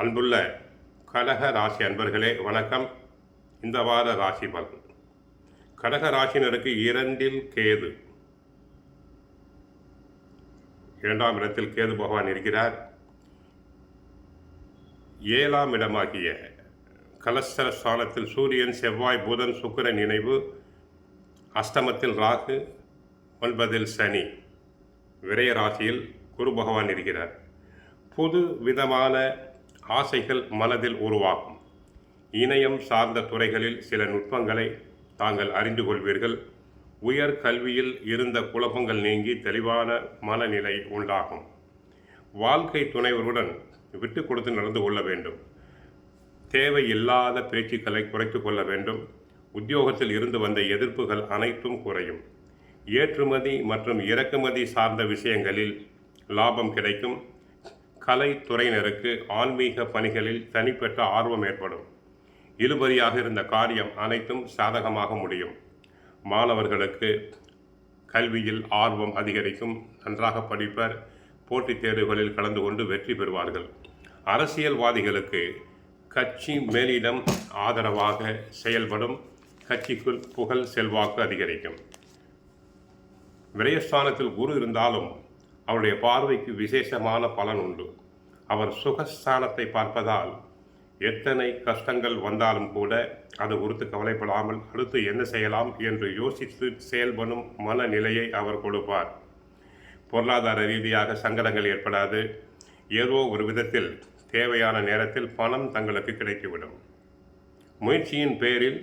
அன்புள்ள கடக ராசி அன்பர்களே வணக்கம். இந்த வார ராசி பலன். கடக ராசினருக்கு 2 கேது, 2ஆம் இடத்தில் கேது பகவான் இருக்கிறார். 7ஆம் இடமாகிய கலஸ்தர ஸ்தானத்தில் சூரியன், செவ்வாய், புதன், சுக்கிரன் இணைவு. அஷ்டமத்தில் ராகு, 9ல் சனி. விரய ராசியில் குரு பகவான் இருக்கிறார். புது விதமான ஆசைகள் மனதில் உருவாகும். இணையம் சார்ந்த துறைகளில் சில நுட்பங்களை தாங்கள் அறிந்து கொள்வீர்கள். உயர் கல்வியில் இருந்த குழப்பங்கள் நீங்கி தெளிவான மனநிலை உண்டாகும். வாழ்க்கை துணைவருடன் விட்டு கொடுத்து நடந்து கொள்ள வேண்டும். தேவையில்லாத பேச்சுக்களை குறைத்து கொள்ள வேண்டும். உத்தியோகத்தில் இருந்து வந்த எதிர்ப்புகள் அனைத்தும் குறையும். ஏற்றுமதி மற்றும் இறக்குமதி சார்ந்த விஷயங்களில் லாபம் கிடைக்கும். கலைத்துறையினருக்கு ஆன்மீக பணிகளில் தனிப்பட்ட ஆர்வம் ஏற்படும். இழுபறியாக இருந்த காரியம் அனைத்தும் சாதகமாக முடியும். மாணவர்களுக்கு கல்வியில் ஆர்வம் அதிகரிக்கும். நன்றாக படிப்பர். போட்டித் தேர்வுகளில் கலந்து கொண்டு வெற்றி பெறுவார்கள். அரசியல்வாதிகளுக்கு கட்சி மேலிடம் ஆதரவாக செயல்படும். கட்சிக்குள் புகழ் செல்வாக்கு அதிகரிக்கும். விரயஸ்தானத்தில் குரு இருந்தாலும் அவருடைய பார்வைக்கு விசேஷமான பலன் உண்டு. அவர் சுகஸ்தானத்தை பார்ப்பதால் எத்தனை கஷ்டங்கள் வந்தாலும் கூட அது குறித்து கவலைப்படாமல் அடுத்து என்ன செய்யலாம் என்று யோசித்து செயல்படும் மனநிலையை அவர் கொடுப்பார். பொருளாதார ரீதியாக சங்கடங்கள் ஏற்படாது. ஏதோ ஒரு விதத்தில் தேவையான நேரத்தில் பணம் தங்களுக்கு கிடைத்துவிடும். முயற்சியின் பேரில்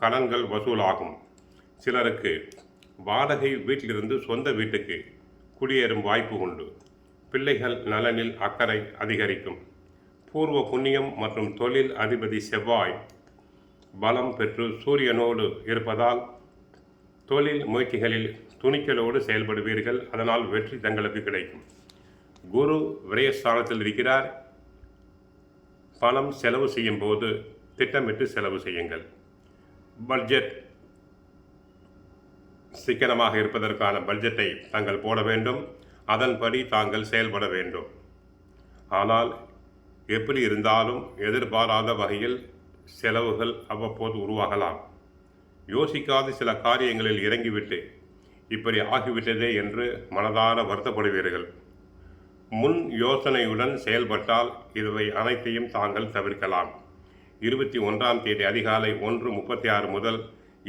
கடன்கள் வசூலாகும். சிலருக்கு வாடகை வீட்டிலிருந்து சொந்த வீட்டுக்கு குடியேறும் வாய்ப்பு உண்டு. பிள்ளைகள் நலனில் அக்கறை அதிகரிக்கும். பூர்வ புண்ணியம் மற்றும் தொழில் அதிபதி செவ்வாய் பலம் பெற்று சூரியனோடு இருப்பதால் தொழில் முயற்சிகளில் துணிச்சலோடு செயல்படுவீர்கள். அதனால் வெற்றி தங்களுக்கு கிடைக்கும். குரு விரயஸ்தானத்தில் இருக்கிறார். பணம் செலவு செய்யும் போது திட்டமிட்டு செலவு செய்யுங்கள். பட்ஜெட் சிக்கனமாக இருப்பதற்கான பட்ஜெட்டை தாங்கள் போட வேண்டும். அதன்படி தாங்கள் செயல்பட வேண்டும். ஆனால் எப்படி இருந்தாலும் எதிர்பாராத வகையில் செலவுகள் அவ்வப்போது உருவாகலாம். யோசிக்காத சில காரியங்களில் இறங்கிவிட்டு இப்படி ஆகிவிட்டதே என்று மனதார வருத்தப்படுவீர்கள். முன் யோசனையுடன் செயல்பட்டால் இவை அனைத்தையும் தாங்கள் தவிர்க்கலாம். 21ஆம் தேதி அதிகாலை 1:36 முதல்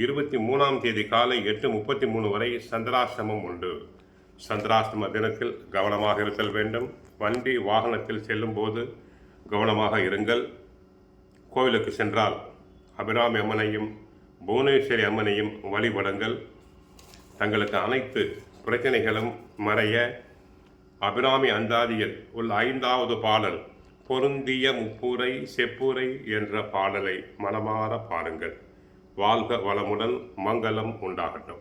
23ஆம் தேதி காலை 8:33 வரை சந்திராஷ்டமம் உண்டு. சந்திராஷ்டம தினத்தில் கவனமாக இருத்தல் வேண்டும். வண்டி வாகனத்தில் செல்லும் போது கவனமாக இருங்கள். கோவிலுக்கு சென்றால் அபிராமி அம்மனையும் புவனேஸ்வரி அம்மனையும் வழிபடுங்கள். தங்களுக்கு அனைத்து பிரச்சனைகளும் மறைய அபிராமி அந்தாதியில் உள்ள 5வது பாடல் பொருந்திய முப்புரை செப்புரை என்ற பாடலை மனமாற பாருங்கள். வாழ்க வளமுடன், மங்களம் உண்டாகட்டும்.